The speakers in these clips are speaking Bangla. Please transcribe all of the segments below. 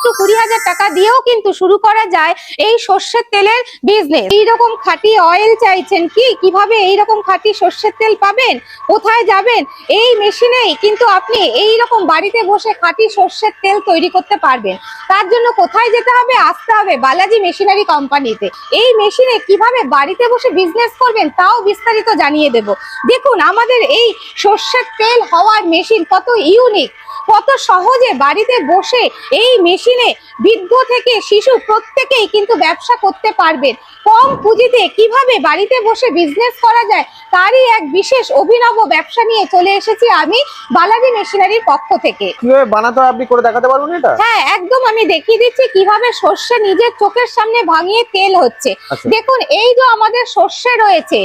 মাত্র 20,000 টাকা দিয়েও কিন্তু শুরু করা যায় এই সর্ষের তেলের বিজনেস। এইরকম খাঁটি অয়েল চাইছেন কি, কিভাবে এইরকম খাঁটি সর্ষের তেল পাবেন, কোথায় যাবেন? এই মেশিনেই কিন্তু আপনি এইরকম বাড়িতে বসে খাঁটি সর্ষের তেল তৈরি করতে পারবেন। তার জন্য কোথায় যেতে হবে? আসতে হবে বালাজি মেশিনারি কোম্পানিতে। এই মেশিনে কিভাবে বাড়িতে বসে বিজনেস করবেন তাও বিস্তারিত জানিয়ে দেব। দেখুন আমাদের এই সর্ষের তেল হওয়ার মেশিন কত ইউনিক, কত সহজে বাড়িতে বসে এই মেশিনে বৃদ্ধ থেকে শিশু প্রত্যেকেই কিন্তু ব্যবসা করতে পারবেন। কম পুঁজিতে কিভাবে বাড়িতে বসে বিজনেস করা যায় তারই এক বিশেষ অভিনব ব্যবসা নিয়ে চলে এসেছি আমি বালাজি মেশিনারির পক্ষ থেকে। কিভাবে বানাতে হয় আপনি করে দেখাতে পারবেন এটা? হ্যাঁ একদম, আমি দেখিয়ে দিচ্ছি কিভাবে সর্ষে নিজের চোখের সামনে ভাঙিয়ে তেল হচ্ছে। দেখুন এই যে আমাদের সর্ষে রয়েছে,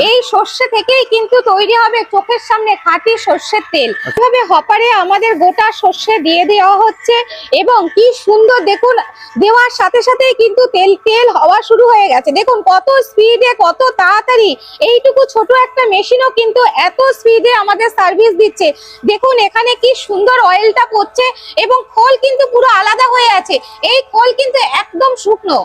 এই সর্ষে থেকেই কিন্তু তৈরি হবে চোখের সামনে খাঁটি সর্ষের তেল। কিভাবে হপারে আমাদের গোটা সর্ষে দিয়ে দেওয়া হচ্ছে এবং কি সুন্দর দেখুন, দেওয়ার সাথে সাথেই কিন্তু তেল তেল হওয়া শুরু হয়ে গেছে। দেখুন কত স্পিডে, কত তাড়াতাড়ি এইটুকু ছোট একটা মেশিনও কিন্তু এত স্পিডে আমাদের সার্ভিস দিচ্ছে। দেখুন এখানে কি সুন্দর অয়েলটা পড়ছে এবং খোল কিন্তু পুরো আলাদা হয়ে আছে। এই খোল কিন্তু একদম শুকনো।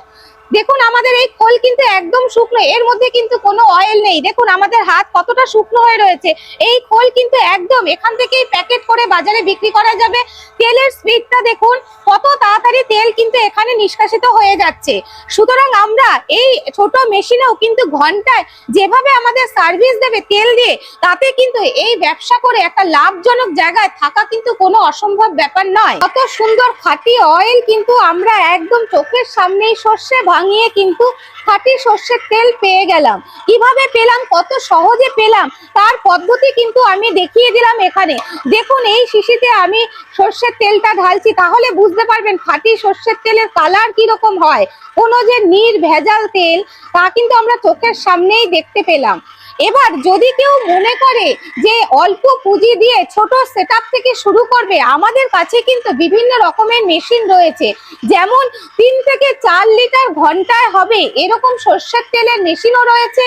দেখুন আমাদের এই খোল কিন্তু একদম শুকনো, এর মধ্যে কিন্তু কোনো অয়েল নেই। দেখুন আমাদের হাত কতটা শুকনো হয়ে রয়েছে। এই খোল কিন্তু একদম এখান থেকেই প্যাকেট করে বাজারে বিক্রি করা যাবে। তেলের স্পিডটা দেখুন কত তাড়াতাড়ি তেল কিন্তু এখানে নিষ্কাশিত হয়ে যাচ্ছে। সুতরাং আমরা এই ছোট মেশিনেও কিন্তু ঘন্টায় যেভাবে আমাদের সার্ভিস দেবে তেল দিয়ে, তাতে কিন্তু এই ব্যবসা করে একটা লাভজনক জায়গায় থাকা কিন্তু কোনো অসম্ভব ব্যাপার নয়। কত সুন্দর খাঁটি অয়েল কিন্তু আমরা একদম চোখের সামনেই সর্ষে ভাঙিয়ে কিন্তু খাঁটি সর্ষের তেল পেয়ে গেলাম। কিভাবে পেলাম, কত সহজে পেলাম তার পদ্ধতি কিন্তু আমি দেখিয়ে দিলাম এখানে। দেখুন এই শিশিতে আমি সর্ষের তেলটা ঢালছি, তাহলে বুঝতে পারবেন খাঁটি সর্ষের তেলের কালার কিরকম হয়। কোনো যে নির্ভেজাল তেল তা কিন্তু আমরা চোখের সামনেই দেখতে পেলাম। এবার যদি কেউ মনে করে যে অল্প পুঁজি দিয়ে ছোট সেটআপ থেকে শুরু করবে, আমাদের কাছে কিন্তু বিভিন্ন রকমের মেশিন রয়েছে। যেমন 3 থেকে 4 লিটার ঘন্টায় হবে এরকম সর্ষের তেলের মেশিনও রয়েছে।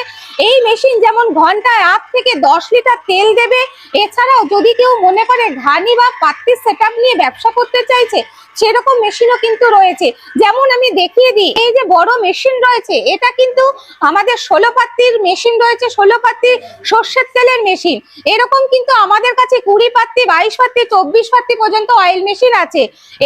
এই মেশিন যেমন ঘন্টায় 8 থেকে 10 লিটার তেল দেবে। এছাড়াও যদি কেউ মনে করে ঘানি বা পাত্তির সেটআপ নিয়ে ব্যবসা করতে চাইছে, সেরকম মেশিনও কিন্তু রয়েছে। যেমন আমি দেখিয়ে দিই, এই যে বড় মেশিন রয়েছে এটা কিন্তু আমাদের 16 পাত্তির মেশিন রয়েছে, 16 পাত্তির সর্ষের তেলের মেশিন। এরকম কিন্তু আমাদের কাছে 20 পাত্তি, 22 পাত্তি, 24 পাত্তি পর্যন্ত অয়েল মেশিন আছে।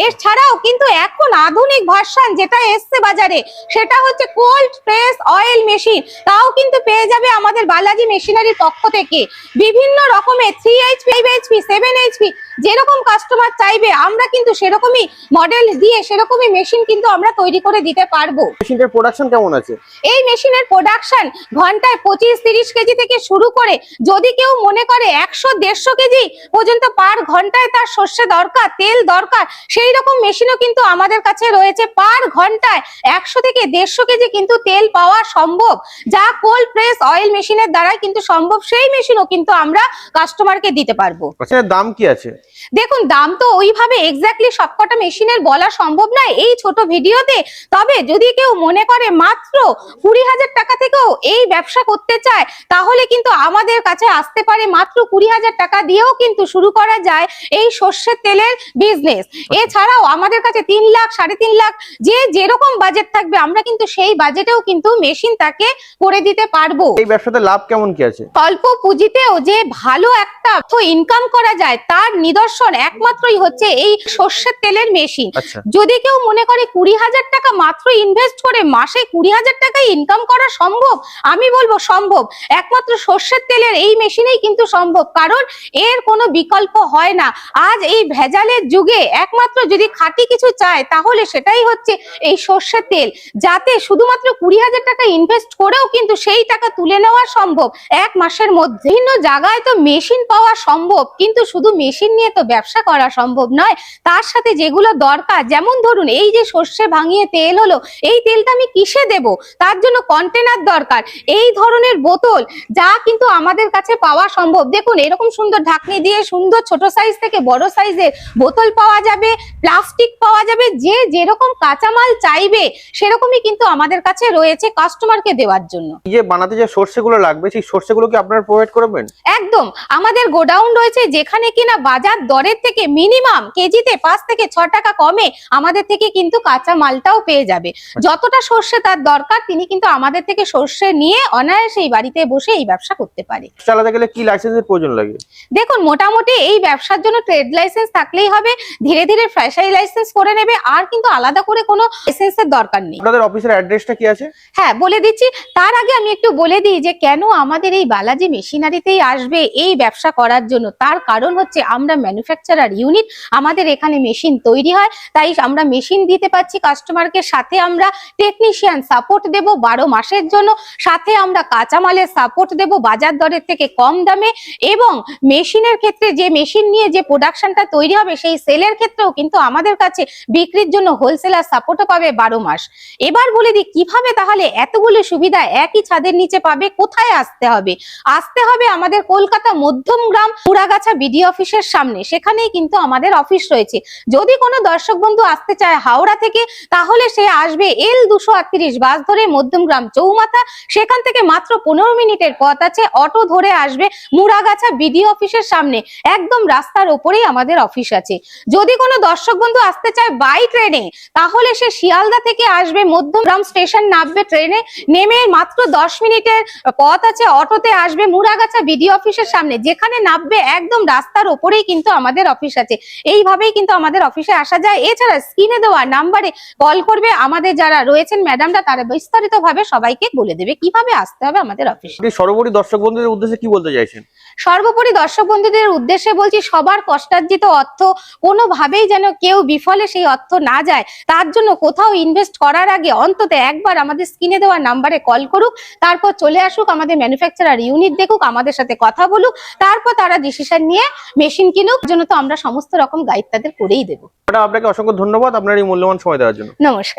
এছাড়াও কিন্তু এখন আধুনিক ভার্সন যেটা এসছে বাজারে, সেটা হচ্ছে কোল্ড প্রেস অয়েল মেশিন। তাও কিন্তু পেয়ে যাবে আমাদের বালাজি মেশিনারির পক্ষ থেকে। বিভিন্ন রকমের 3 HP, 5 HP, 7 HP যেরকম কাস্টমার চাইবে আমরা কিন্তু সেরকমই মডেল দিয়ে সেরকমই মেশিন কিন্তু আমরা তৈরি করে দিতে পারবো। মেশিনের প্রোডাকশন কেমন আছে? এই মেশিনের প্রোডাকশন ঘন্টায় 25-30 কেজি থেকে শুরু করে যদি কেউ মনে করে 100-150 কেজি পর্যন্ত পার ঘন্টায় তার সর্ষে দরকার, তেল দরকার, সেই রকম মেশিনও কিন্তু আমাদের কাছে রয়েছে। পার ঘন্টায় 100 থেকে 150 কেজি কিন্তু তেল পাওয়া সম্ভব, যা কোল্ড প্রেস অয়েল মেশিনের দ্বারাই কিন্তু সম্ভব। সেই মেশিনও কিন্তু আমরা কাস্টমারকে দিতে পারবো। আচ্ছা দাম কি আছে? দেখুন দাম তো ওইভাবে এক্স্যাক্টলি সবকটা মেশিনের বলা সম্ভব নয় এই ছোট ভিডিওতে। তবে যদি কেউ মনে করে মাত্র 20,000 টাকা থেকেও এই ব্যবসা করতে চায়, তাহলে কিন্তু আমাদের কাছে আসতে পারে। মাত্র 20,000 টাকা দিয়েও কিন্তু শুরু করা যায় এই সর্ষের তেলের বিজনেস। এছাড়াও আমাদের কাছে 3 লাখ, 3.5 লাখ যে যেরকম বাজেট থাকবে আমরা কিন্তু সেই বাজেটেও কিন্তু মেশিন তাকে করে দিতে পারবো। এই ব্যবসাতে লাভ কেমন কি আছে? অল্প পুঁজিতেও যে ভালো একটা ইনকাম করা যায় তার নিদর্শন একমাত্রই হচ্ছে এই সর্ষের তেলের মেশিন। যদি কেউ মনে করে 20,000 টাকা মাত্র ইনভেস্ট করে মাসে 20,000 টাকা ইনকাম করা সম্ভব, আমি বলবো সম্ভব। একমাত্র সর্ষের তেলের এই মেশিনেই কিন্তু সম্ভব, কারণ এর কোনো বিকল্প হয় না। আজ এই ভেজালের যুগে একমাত্র যদি খাঁটি কিছু চায় তাহলে সেটাই হচ্ছে এই সর্ষের তেল, যাতে শুধুমাত্র 20,000 টাকা ইনভেস্ট করেও কিন্তু সেই টাকা তুলে নেওয়া সম্ভব 1 মাসের মধ্যে। বিভিন্ন জায়গায় তো মেশিন পাওয়া সম্ভব, কিন্তু শুধু মেশিন নিয়ে তো ব্যবসা করা সম্ভব নয়। তার সাথে যেগুলো দরকার, যেমন ধরুন এই যে সর্ষে ভাঙিয়ে তেল হলো, এই তেলটা আমি কিসে দেব, তার জন্য কন্টেনার দরকার। এই ধরনের বোতল যা কিন্তু আমাদের কাছে পাওয়া সম্ভব। দেখুন এরকম সুন্দর ঢাকনি দিয়ে সুন্দর ছোট সাইজ থেকে বড় সাইজের বোতল পাওয়া যাবে, প্লাস্টিক পাওয়া যাবে। যে যেরকম কাঁচামাল চাইবে সেরকমই কিন্তু আমাদের কাছে রয়েছে কাস্টমারকে দেওয়ার জন্য। এই যে বানাতে যে সর্ষেগুলো লাগবে, সেই সর্ষেগুলো কি আপনারা প্রোভাইড করবেন? একদম, আমাদের গোডাউন রয়েছে যেখানে কিনা বাজার দরের থেকে মিনিমাম কেজিতে 5 থেকে 6 টাকা কমে আমাদের থেকে কিন্তু কাঁচা মালটাও পেয়ে যাবে। যতটা সর্ষে তার দরকার তিনি কিন্তু আমাদের থেকে সর্ষে নিয়ে অনায়াসে এই বাড়িতে বসে এই ব্যবসা করতে পারে। চালাতে গেলে কি লাইসেন্সের প্রয়োজন লাগে? দেখুন মোটামুটি এই ব্যবসার জন্য ট্রেড লাইসেন্স থাকলেই হবে, ধীরে ধীরে ফ্র্যাঞ্চাইজি লাইসেন্স করে নেবে, আর কিন্তু আলাদা করে কোনো লাইসেন্সের দরকার নেই। আপনাদের অফিসের অ্যাড্রেসটা কি আছে? হ্যাঁ বলে দিচ্ছি, তার আগে আমি একটু বলে দিই যে কেন আমাদের এই বালাজি মেশিনারিতেই আসবে এই ব্যবসা করার জন্য। তার কারণ হচ্ছে আমরা ম্যানুফ্যাকচারার ইউনিট, আমাদের এখানে মেশিন তৈরি হয়, তাই আমরা মেশিন দিতে পারছি কাস্টমারকে, সাথে আমরা টেকনিশিয়ান সাপোর্ট দেব 12 মাসের জন্য, সাথে আমরা কাঁচামালের সাপোর্ট দেব বাজার দরের থেকে কম দামে, এবং মেশিনের ক্ষেত্রে যে মেশিন নিয়ে যে প্রোডাকশনটা তৈরি হবে সেই সেলের ক্ষেত্রেও কিন্তু আমাদের কাছে বিক্রির জন্য হোলসেলার সাপোর্টও পাবে 12 মাস। এবার বলে দিই কিভাবে তাহলে এতগুলো সুবিধা একই ছাদের নিচে পাবে। কোথায় আসতে হবে? আসতে হবে আমাদের কলকাতা মধ্যমগ্রাম পুরাগাছা বিডি অফিসের সামনে, সেখানেই কিন্তু আমাদের অফিস রয়েছে। যদি কোনো দর্শক বন্ধু আসতে চায় হাওড়া থেকে, তাহলে সে আসবে L238 বাস ধরে মধ্যমগ্রাম চৌমাথা, সেখান থেকে মাত্র 15 মিনিটের পথ আছে, অটো ধরে আসবে মুরাগাছা বিডি অফিসের সামনে, একদম রাস্তার ওপরেই আমাদের অফিস আছে। যদি কোনো দর্শক বন্ধু আসতে চায় বাই ট্রেনে, তাহলে সে শিয়ালদা থেকে আসবে, মধ্যমগ্রাম স্টেশন নামবে, ট্রেনে নেমে মাত্র 10 মিনিটের পথ আছে, অটোতে আসবে মুরাগাছা বিডি অফিসের সামনে, যেখানে নামবে একদম রাস্তার ওপরেই কিন্তু আমাদের অফিস আছে। এইভাবেই কিন্তু আমাদের অফিসে আসা যায়। এছাড়া স্ক্রিনে দেওয়া নাম্বারে কল করবে, আমাদের যারা রয়েছেন ম্যাডামরা তারা বিস্তারিত ভাবে সবাইকে বলে দেবে কিভাবে আসতে হবে আমাদের অফিসে। আপনি সর্বোপরি দর্শক বন্ধুদের উদ্দেশ্যে কি বলতে চাইছেন? সর্বোপরি দর্শক বন্ধুদের উদ্দেশ্যে বলছি, সবার কষ্টার্জিত অর্থ কোনোভাবেই যেন কেউ বিফলে সেই অর্থ না যায়, তার জন্য কোথাও ইনভেস্ট করার আগে অন্তত একবার আমাদের স্ক্রিনে দেওয়া নাম্বারে কল করুক, তারপর চলে আসুক, আমাদের ম্যানুফ্যাকচারার ইউনিট দেখুক, আমাদের সাথে কথা বলুক, তারপর তারা ডিসিশন নিয়ে মেশিন কিনুক। জন্য তো আমরা সমস্ত রকম গাইড তাদের করেই দেবো। ম্যাডাম আপনাকে অসংখ্য ধন্যবাদ আপনার এই মূল্যবান সময় দেওয়ার জন্য। নমস্কার।